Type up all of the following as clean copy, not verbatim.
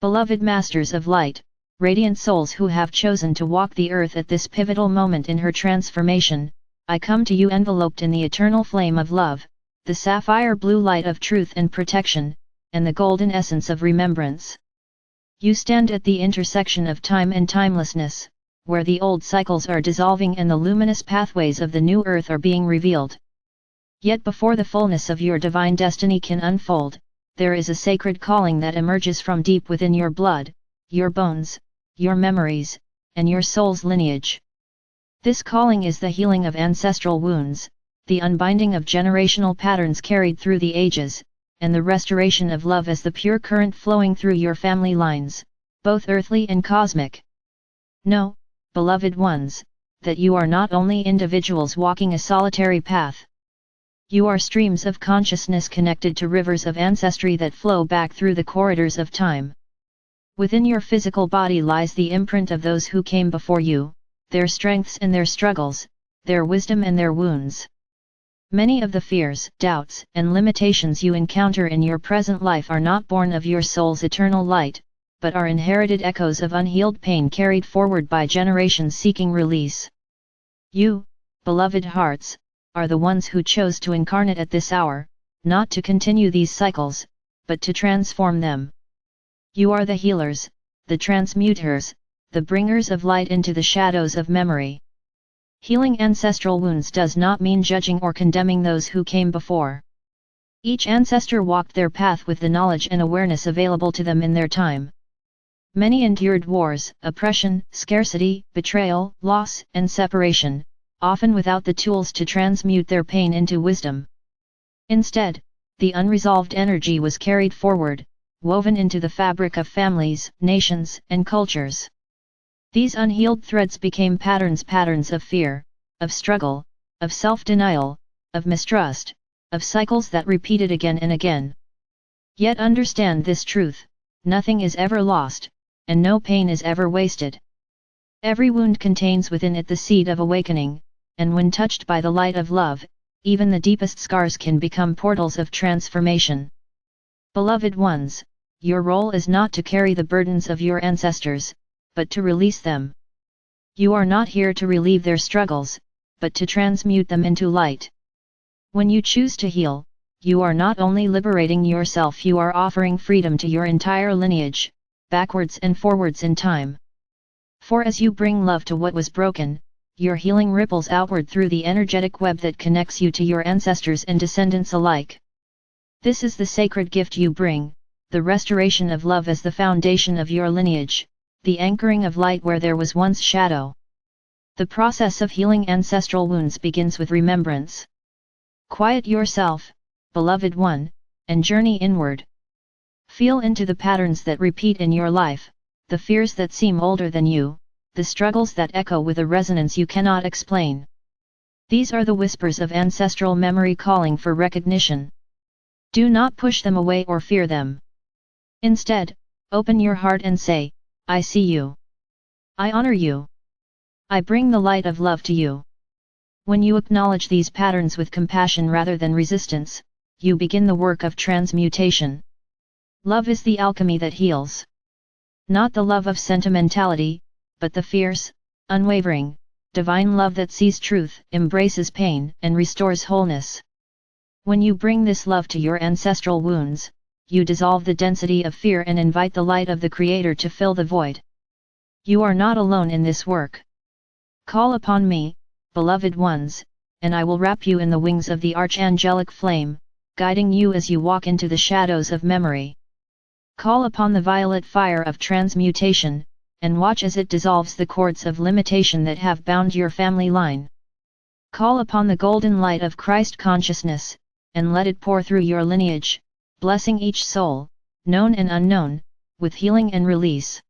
Beloved Masters of Light, radiant souls who have chosen to walk the earth at this pivotal moment in her transformation, I come to you enveloped in the eternal flame of love, the sapphire blue light of truth and protection, and the golden essence of remembrance. You stand at the intersection of time and timelessness, where the old cycles are dissolving and the luminous pathways of the new earth are being revealed. Yet before the fullness of your divine destiny can unfold, there is a sacred calling that emerges from deep within your blood, your bones, your memories, and your soul's lineage. This calling is the healing of ancestral wounds, the unbinding of generational patterns carried through the ages, and the restoration of love as the pure current flowing through your family lines, both earthly and cosmic. Know, beloved ones, that you are not only individuals walking a solitary path. You are streams of consciousness connected to rivers of ancestry that flow back through the corridors of time. Within your physical body lies the imprint of those who came before you, their strengths and their struggles, their wisdom and their wounds. Many of the fears, doubts, and limitations you encounter in your present life are not born of your soul's eternal light, but are inherited echoes of unhealed pain carried forward by generations seeking release. You, beloved hearts, are the ones who chose to incarnate at this hour, not to continue these cycles, but to transform them. You are the healers, the transmuters, the bringers of light into the shadows of memory. Healing ancestral wounds does not mean judging or condemning those who came before. Each ancestor walked their path with the knowledge and awareness available to them in their time. Many endured wars, oppression, scarcity, betrayal, loss, and separation, often without the tools to transmute their pain into wisdom. Instead, the unresolved energy was carried forward, woven into the fabric of families, nations, and cultures. These unhealed threads became patterns of fear, of struggle, of self-denial, of mistrust, of cycles that repeated again and again. Yet understand this truth: nothing is ever lost, and no pain is ever wasted. Every wound contains within it the seed of awakening, and when touched by the light of love, even the deepest scars can become portals of transformation. Beloved ones, your role is not to carry the burdens of your ancestors, but to release them. You are not here to relieve their struggles, but to transmute them into light. When you choose to heal, you are not only liberating yourself, you are offering freedom to your entire lineage, backwards and forwards in time. For as you bring love to what was broken, your healing ripples outward through the energetic web that connects you to your ancestors and descendants alike. This is the sacred gift you bring, the restoration of love as the foundation of your lineage, the anchoring of light where there was once shadow. The process of healing ancestral wounds begins with remembrance. Quiet yourself, beloved one, and journey inward. Feel into the patterns that repeat in your life, the fears that seem older than you, the struggles that echo with a resonance you cannot explain. These are the whispers of ancestral memory calling for recognition. Do not push them away or fear them. Instead, open your heart and say, I see you. I honor you. I bring the light of love to you. When you acknowledge these patterns with compassion rather than resistance, you begin the work of transmutation. Love is the alchemy that heals. Not the love of sentimentality, but the fierce, unwavering, divine love that sees truth, embraces pain, and restores wholeness. When you bring this love to your ancestral wounds, you dissolve the density of fear and invite the light of the Creator to fill the void. You are not alone in this work. Call upon me, beloved ones, and I will wrap you in the wings of the archangelic flame, guiding you as you walk into the shadows of memory. Call upon the violet fire of transmutation, and watch as it dissolves the cords of limitation that have bound your family line. Call upon the golden light of Christ consciousness, and let it pour through your lineage, blessing each soul, known and unknown, with healing and release.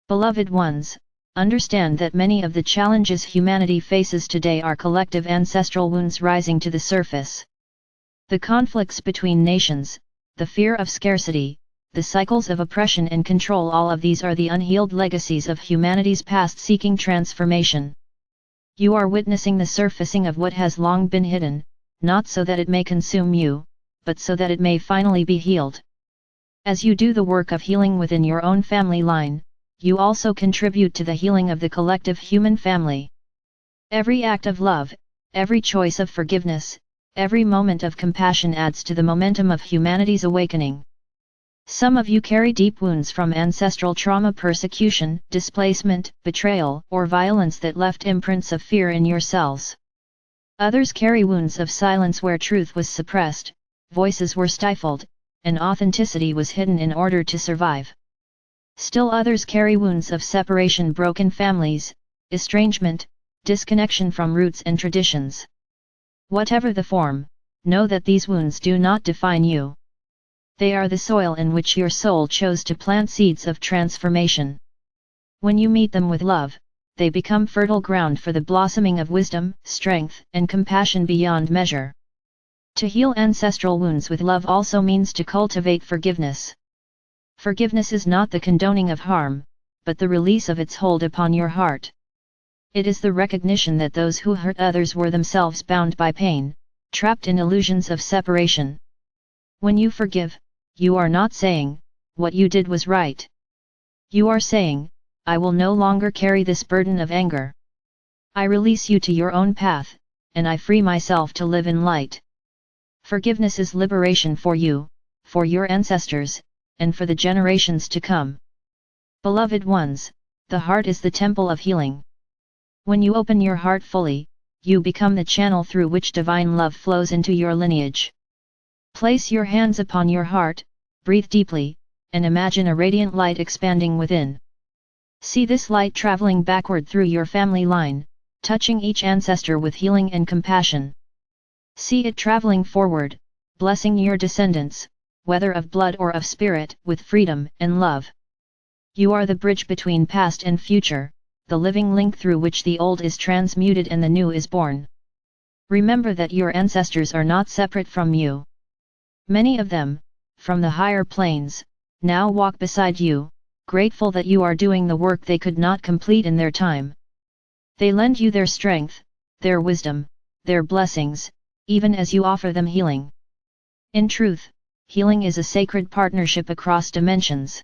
Beloved ones, understand that many of the challenges humanity faces today are collective ancestral wounds rising to the surface. The conflicts between nations, the fear of scarcity, the cycles of oppression and control, all of these are the unhealed legacies of humanity's past seeking transformation. You are witnessing the surfacing of what has long been hidden, not so that it may consume you, but so that it may finally be healed. As you do the work of healing within your own family line, you also contribute to the healing of the collective human family. Every act of love, every choice of forgiveness, every moment of compassion adds to the momentum of humanity's awakening. Some of you carry deep wounds from ancestral trauma, persecution, displacement, betrayal, or violence that left imprints of fear in your cells. Others carry wounds of silence where truth was suppressed, voices were stifled, and authenticity was hidden in order to survive. Still others carry wounds of separation, broken families, estrangement, disconnection from roots and traditions. Whatever the form, know that these wounds do not define you. They are the soil in which your soul chose to plant seeds of transformation. When you meet them with love, they become fertile ground for the blossoming of wisdom, strength, and compassion beyond measure. To heal ancestral wounds with love also means to cultivate forgiveness. Forgiveness is not the condoning of harm, but the release of its hold upon your heart. It is the recognition that those who hurt others were themselves bound by pain, trapped in illusions of separation. When you forgive, you are not saying, "What you did was right." You are saying, "I will no longer carry this burden of anger. I release you to your own path, and I free myself to live in light." Forgiveness is liberation for you, for your ancestors, and for the generations to come. Beloved ones, the heart is the temple of healing. When you open your heart fully, you become the channel through which divine love flows into your lineage. Place your hands upon your heart, breathe deeply, and imagine a radiant light expanding within. See this light traveling backward through your family line, touching each ancestor with healing and compassion. See it traveling forward, blessing your descendants, whether of blood or of spirit, with freedom and love. You are the bridge between past and future, the living link through which the old is transmuted and the new is born. Remember that your ancestors are not separate from you. Many of them, from the higher planes, now walk beside you, grateful that you are doing the work they could not complete in their time. They lend you their strength, their wisdom, their blessings, even as you offer them healing. In truth, healing is a sacred partnership across dimensions.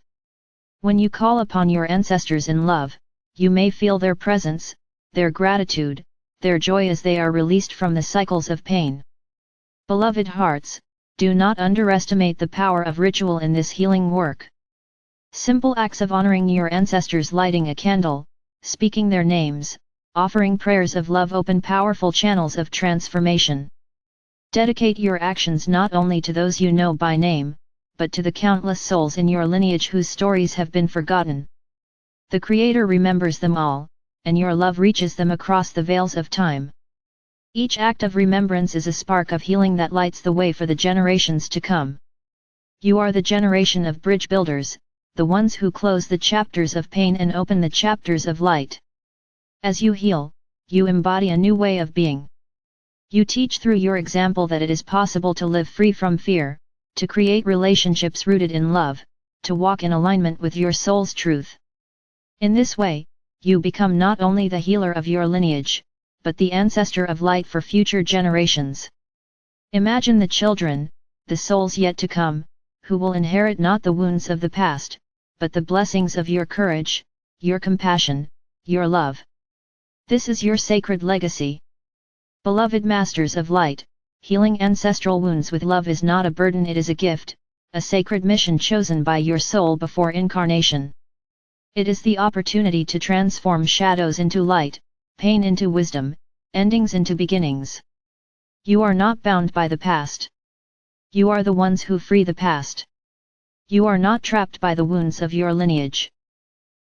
When you call upon your ancestors in love, you may feel their presence, their gratitude, their joy as they are released from the cycles of pain. Beloved hearts, do not underestimate the power of ritual in this healing work. Simple acts of honoring your ancestors, lighting a candle, speaking their names, offering prayers of love open powerful channels of transformation. Dedicate your actions not only to those you know by name, but to the countless souls in your lineage whose stories have been forgotten. The Creator remembers them all, and your love reaches them across the veils of time. Each act of remembrance is a spark of healing that lights the way for the generations to come. You are the generation of bridge builders, the ones who close the chapters of pain and open the chapters of light. As you heal, you embody a new way of being. You teach through your example that it is possible to live free from fear, to create relationships rooted in love, to walk in alignment with your soul's truth. In this way, you become not only the healer of your lineage, but the ancestor of light for future generations. Imagine the children, the souls yet to come, who will inherit not the wounds of the past, but the blessings of your courage, your compassion, your love. This is your sacred legacy. Beloved masters of light, healing ancestral wounds with love is not a burden, it is a gift, a sacred mission chosen by your soul before incarnation. It is the opportunity to transform shadows into light, pain into wisdom, endings into beginnings. You are not bound by the past. You are the ones who free the past. You are not trapped by the wounds of your lineage.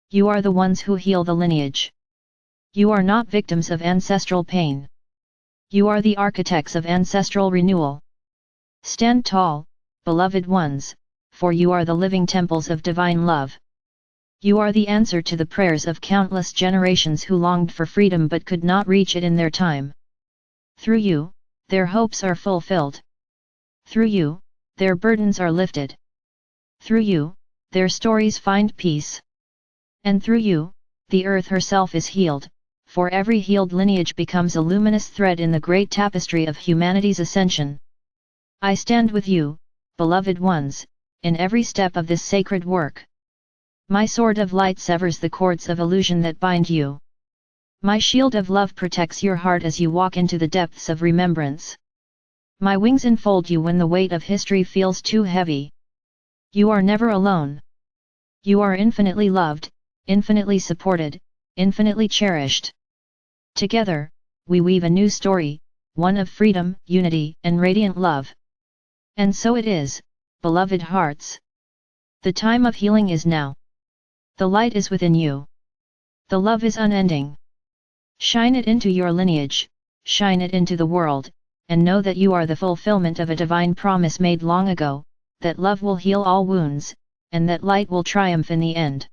You are the ones who heal the lineage. You are not victims of ancestral pain. You are the architects of ancestral renewal. Stand tall, beloved ones, for you are the living temples of divine love. You are the answer to the prayers of countless generations who longed for freedom but could not reach it in their time. Through you, their hopes are fulfilled. Through you, their burdens are lifted. Through you, their stories find peace. And through you, the earth herself is healed, for every healed lineage becomes a luminous thread in the great tapestry of humanity's ascension. I stand with you, beloved ones, in every step of this sacred work. My sword of light severs the cords of illusion that bind you. My shield of love protects your heart as you walk into the depths of remembrance. My wings enfold you when the weight of history feels too heavy. You are never alone. You are infinitely loved, infinitely supported, infinitely cherished. Together, we weave a new story, one of freedom, unity, and radiant love. And so it is, beloved hearts. The time of healing is now. The light is within you. The love is unending. Shine it into your lineage, shine it into the world, and know that you are the fulfillment of a divine promise made long ago, that love will heal all wounds, and that light will triumph in the end.